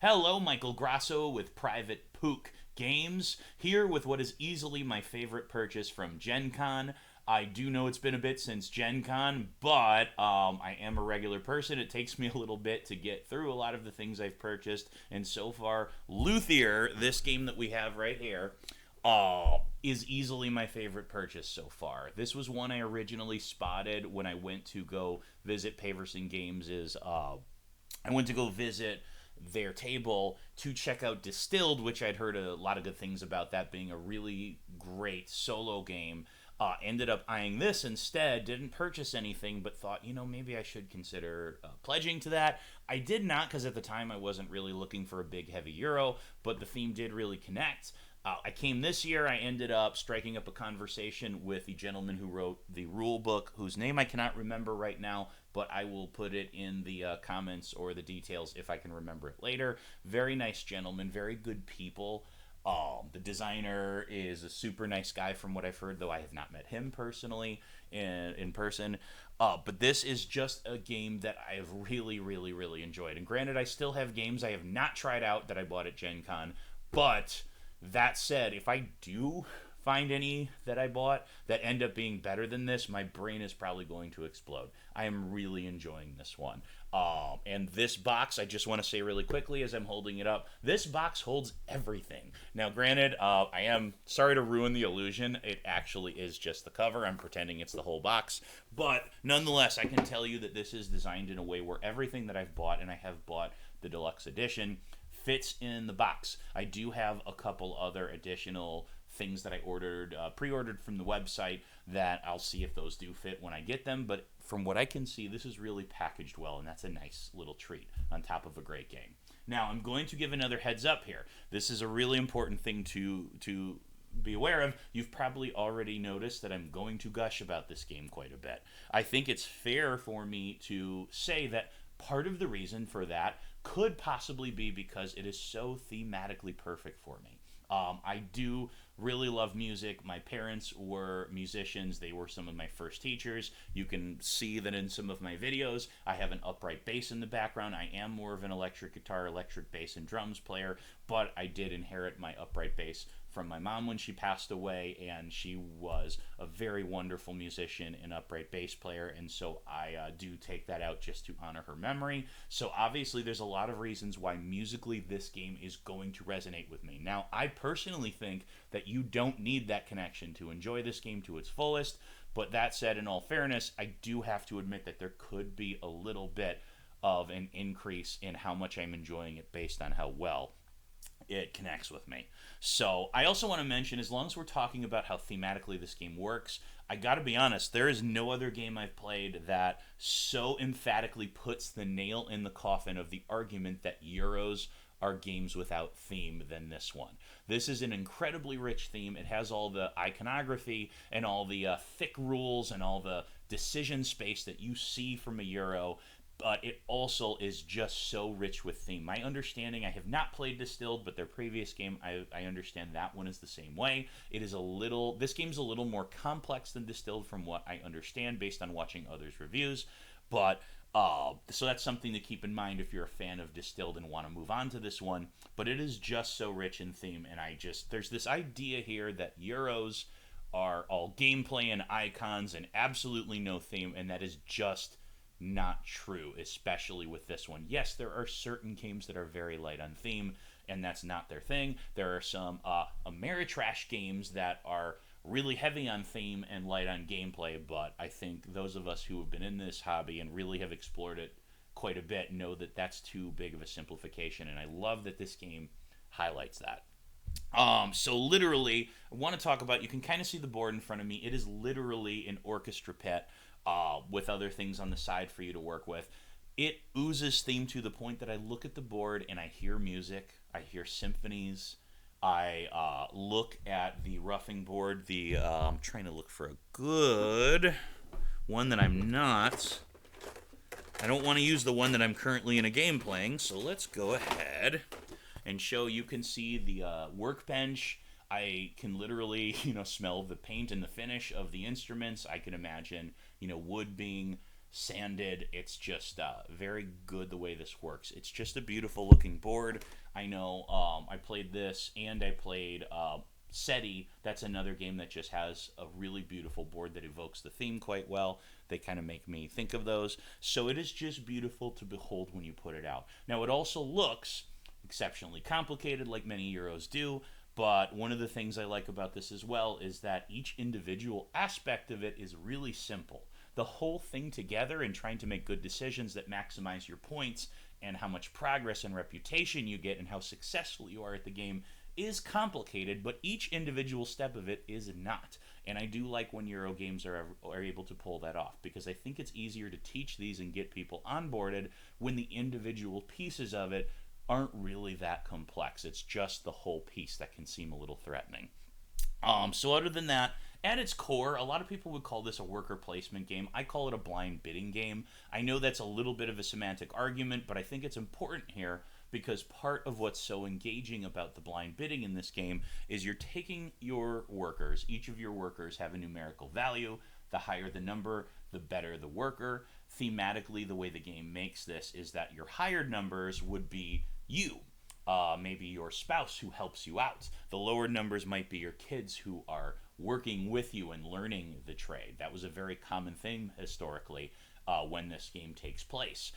Hello, Michael Grasso with Private Pook Games, here with what is easily my favorite purchase from Gen Con. I do know it's been a bit since Gen Con, but I am a regular person. It takes me a little bit to get through a lot of the things I've purchased, and so far, Luthier, this game that we have right here, is easily my favorite purchase so far. This was one I originally spotted when I went to go visit Paverson Games. I went to go visit their table to check out Distilled, which I'd heard a lot of good things about that being a really great solo game. Ended up eyeing this instead, didn't purchase anything, but thought, maybe I should consider pledging to that. I did not, because at the time I wasn't really looking for a big, heavy Euro, but the theme did really connect. I came this year. I ended up striking up a conversation with the gentleman who wrote the rule book, whose name I cannot remember right now, but I will put it in the comments or the details if I can remember it later. Very nice gentleman, very good people. The designer is a super nice guy from what I've heard, though I have not met him personally in person. But this is just a game that I have really, really, really enjoyed. And granted, I still have games I have not tried out that I bought at Gen Con, but that said, if I do find any that I bought that end up being better than this, my brain is probably going to explode. I am really enjoying this one. And this box, I just want to say really quickly as I'm holding it up, this box holds everything. Now, granted, I am sorry to ruin the illusion. It actually is just the cover. I'm pretending it's the whole box. But nonetheless, I can tell you that this is designed in a way where everything that I've bought, and I have bought the deluxe edition, fits in the box. I do have a couple other additional things that I pre-ordered from the website that I'll see if those do fit when I get them. But from what I can see, this is really packaged well, and that's a nice little treat on top of a great game. Now, I'm going to give another heads up here. This is a really important thing to be aware of. You've probably already noticed that I'm going to gush about this game quite a bit. I think it's fair for me to say that part of the reason for that could possibly be because it is so thematically perfect for me. I do really love music. My parents were musicians. They were some of my first teachers. You can see that in some of my videos. I have an upright bass in the background. I am more of an electric guitar, electric bass, and drums player, but I did inherit my upright bass from my mom when she passed away, and she was a very wonderful musician and upright bass player, and so I do take that out just to honor her memory. So obviously there's a lot of reasons why musically this game is going to resonate with me. Now, I personally think that you don't need that connection to enjoy this game to its fullest, but that said, in all fairness, I do have to admit that there could be a little bit of an increase in how much I'm enjoying it based on how well it connects with me. So I also want to mention, as long as we're talking about how thematically this game works, I gotta be honest, there is no other game I've played that so emphatically puts the nail in the coffin of the argument that Euros are games without theme than this one. This is an incredibly rich theme. It has all the iconography and all the thick rules and all the decision space that you see from a Euro, but it also is just so rich with theme. My understanding, I have not played Distilled, but their previous game, I understand that one is the same way. This game's a little more complex than Distilled from what I understand based on watching others' reviews, but so that's something to keep in mind if you're a fan of Distilled and want to move on to this one. But it is just so rich in theme, and there's this idea here that Euros are all gameplay and icons and absolutely no theme, and that is just not true, especially with this one. Yes, there are certain games that are very light on theme, and that's not their thing. There are some Ameritrash games that are really heavy on theme and light on gameplay, but I think those of us who have been in this hobby and really have explored it quite a bit know that that's too big of a simplification, and I love that this game highlights that. So literally, I want to talk about, you can kind of see the board in front of me. It is literally an orchestra pit with other things on the side for you to work with. It oozes theme to the point that I look at the board and I hear music, I hear symphonies. I look at the roughing board. I'm trying to look for a good one that I'm not. I don't want to use the one that I'm currently in a game playing, so let's go ahead and show. You can see the workbench. I can literally, smell the paint and the finish of the instruments. I can imagine, wood being sanded. It's just very good the way this works. It's just a beautiful looking board. I know I played this and I played SETI. That's another game that just has a really beautiful board that evokes the theme quite well. They kind of make me think of those. So it is just beautiful to behold when you put it out. Now, it also looks exceptionally complicated, like many Euros do. But one of the things I like about this as well is that each individual aspect of it is really simple. The whole thing together and trying to make good decisions that maximize your points and how much progress and reputation you get and how successful you are at the game is complicated, but each individual step of it is not. And I do like when Euro games are able to pull that off, because I think it's easier to teach these and get people onboarded when the individual pieces of it aren't really that complex. It's just the whole piece that can seem a little threatening. So other than that, at its core, a lot of people would call this a worker placement game. I call it a blind bidding game. I know that's a little bit of a semantic argument, but I think it's important here because part of what's so engaging about the blind bidding in this game is you're taking your workers. Each of your workers have a numerical value. The higher the number, the better the worker. Thematically, the way the game makes this is that your higher numbers would be you. Maybe your spouse who helps you out. The lower numbers might be your kids who are working with you and learning the trade. That was a very common thing historically when this game takes place.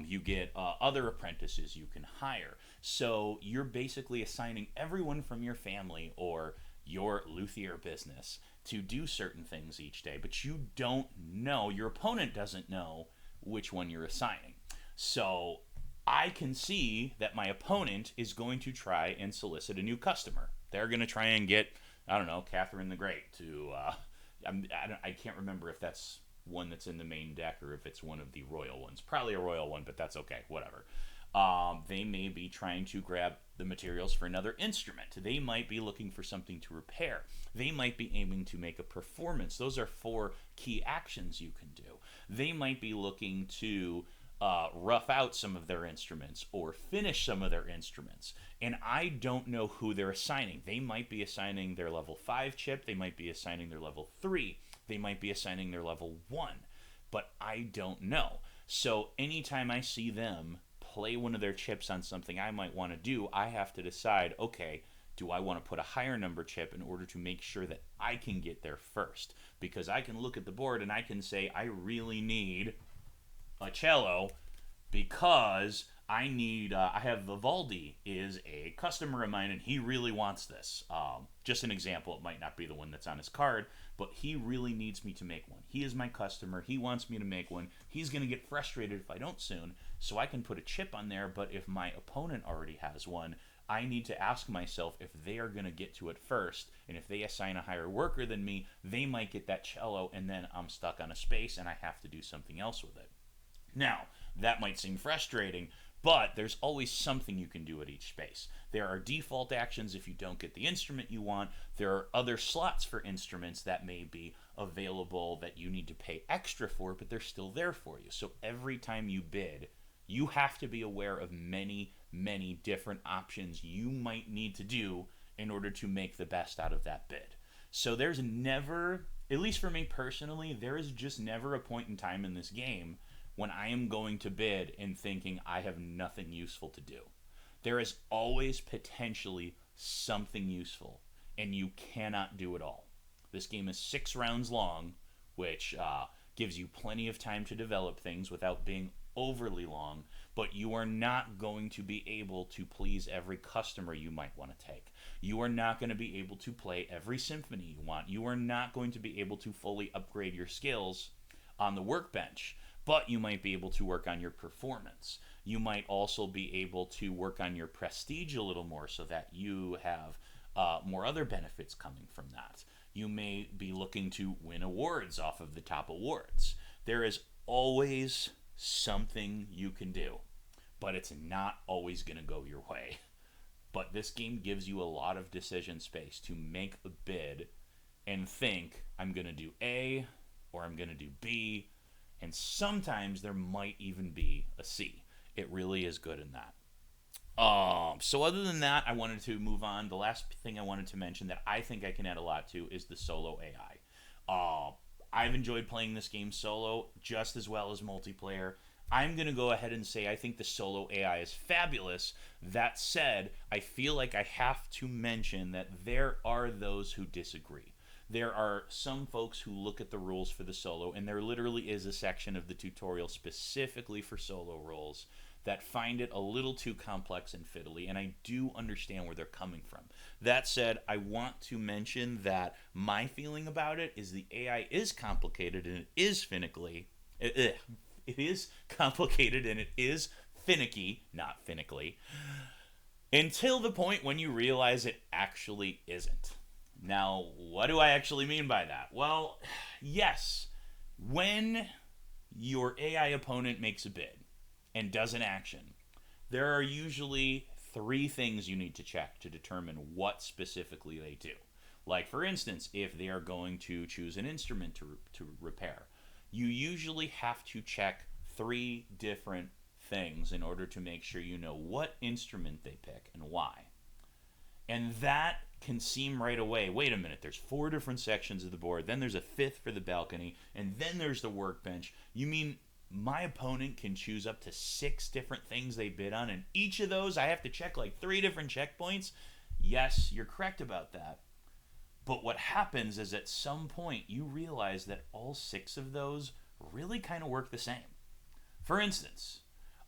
You get other apprentices you can hire. So you're basically assigning everyone from your family or your luthier business to do certain things each day, but you don't know, your opponent doesn't know which one you're assigning. So I can see that my opponent is going to try and solicit a new customer. They're going to try and get, I don't know, Catherine the Great to, I can't remember if that's one that's in the main deck or if it's one of the royal ones. Probably a royal one, but that's okay, whatever. They may be trying to grab the materials for another instrument. They might be looking for something to repair. They might be aiming to make a performance. Those are 4 key actions you can do. They might be looking to rough out some of their instruments or finish some of their instruments. And I don't know who they're assigning. They might be assigning their level 5 chip. They might be assigning their level 3. They might be assigning their level 1. But I don't know. So anytime I see them play one of their chips on something I might want to do, I have to decide, okay, do I want to put a higher number chip in order to make sure that I can get there first? Because I can look at the board and I can say, I really need a cello because I have Vivaldi is a customer of mine and he really wants this. Just an example, it might not be the one that's on his card, but he really needs me to make one. He is my customer. He wants me to make one. He's going to get frustrated if I don't soon, so I can put a chip on there, but if my opponent already has one, I need to ask myself if they are going to get to it first, and if they assign a higher worker than me, they might get that cello, and then I'm stuck on a space and I have to do something else with it. Now, that might seem frustrating, but there's always something you can do at each space. There are default actions if you don't get the instrument you want. There are other slots for instruments that may be available that you need to pay extra for, but they're still there for you. So every time you bid, you have to be aware of many, many different options you might need to do in order to make the best out of that bid. So there's never, at least for me personally, there is just never a point in time in this game when I am going to bid and thinking I have nothing useful to do. There is always potentially something useful, and you cannot do it all. This game is 6 rounds long, which gives you plenty of time to develop things without being overly long, but you are not going to be able to please every customer you might want to take. You are not going to be able to play every symphony you want. You are not going to be able to fully upgrade your skills on the workbench, but you might be able to work on your performance. You might also be able to work on your prestige a little more so that you have more other benefits coming from that. You may be looking to win awards off of the top awards. There is always something you can do, but it's not always going to go your way. But this game gives you a lot of decision space to make a bid and think, I'm going to do A or I'm going to do B, and sometimes there might even be a C. It really is good in that. So other than that, I wanted to move on. The last thing I wanted to mention that I think I can add a lot to is the solo AI. I've enjoyed playing this game solo just as well as multiplayer. I'm going to go ahead and say I think the solo AI is fabulous. That said, I feel like I have to mention that there are those who disagree. There are some folks who look at the rules for the solo, and there literally is a section of the tutorial specifically for solo roles that find it a little too complex and fiddly, and I do understand where they're coming from. That said, I want to mention that my feeling about it is the AI is complicated and it is finicky. It is complicated and it is finicky, not finically, until the point when you realize it actually isn't. Now, what do I actually mean by that? Well, yes, when your AI opponent makes a bid and does an action, there are usually 3 things you need to check to determine what specifically they do. Like, for instance, if they are going to choose an instrument to repair, you usually have to check 3 different things in order to make sure you know what instrument they pick and why. And that can seem right away, wait a minute, there's 4 different sections of the board, then there's a 5th for the balcony, and then there's the workbench. You mean my opponent can choose up to 6 different things they bid on, and each of those I have to check like 3 different checkpoints? Yes, you're correct about that. But what happens is at some point you realize that all 6 of those really kind of work the same. For instance,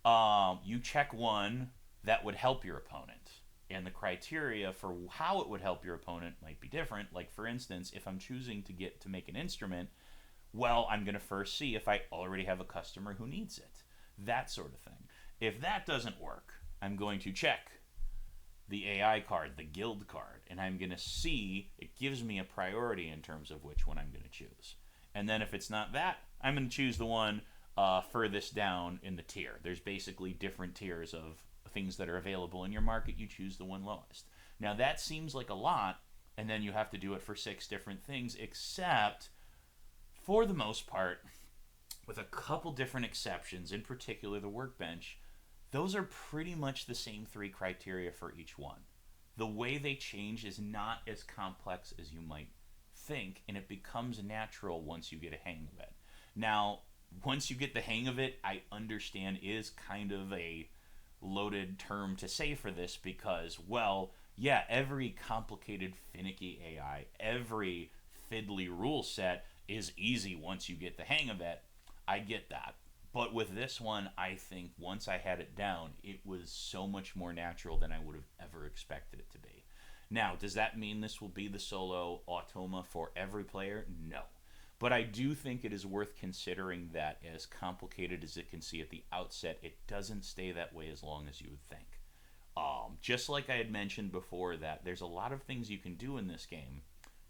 you check one that would help your opponent, and the criteria for how it would help your opponent might be different. Like, for instance, if I'm choosing to make an instrument, well, I'm going to first see if I already have a customer who needs it. That sort of thing. If that doesn't work, I'm going to check the AI card, the guild card, and I'm going to see, it gives me a priority in terms of which one I'm going to choose. And then if it's not that, I'm going to choose the one furthest down in the tier. There's basically different tiers of things that are available in your market. You choose the one lowest. Now that seems like a lot, and then you have to do it for 6 different things, except for the most part, with a couple different exceptions, in particular the workbench, those are pretty much the same 3 criteria for each one. The way they change is not as complex as you might think, and it becomes natural once you get a hang of it. Now, once you get the hang of it, I understand is kind of a loaded term to say for this because, well, yeah, every complicated, finicky AI, every fiddly rule set is easy once you get the hang of it. I get that. But with this one, I think once I had it down, it was so much more natural than I would have ever expected it to be. Now, does that mean this will be the solo Automa for every player? No. But I do think it is worth considering that as complicated as it can see at the outset, it doesn't stay that way as long as you would think. Just like I had mentioned before that there's a lot of things you can do in this game,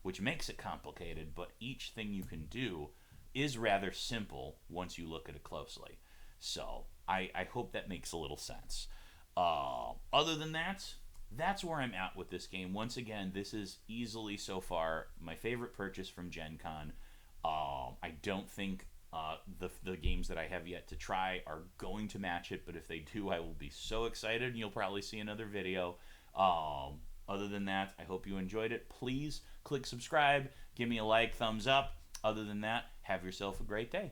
which makes it complicated, but each thing you can do is rather simple once you look at it closely. So I hope that makes a little sense. Other than that, that's where I'm at with this game. Once again, this is easily so far my favorite purchase from Gen Con. I don't think the games that I have yet to try are going to match it, but if they do, I will be so excited, and you'll probably see another video. Other than that, I hope you enjoyed it. Please click subscribe, give me a like, thumbs up. Other than that, have yourself a great day.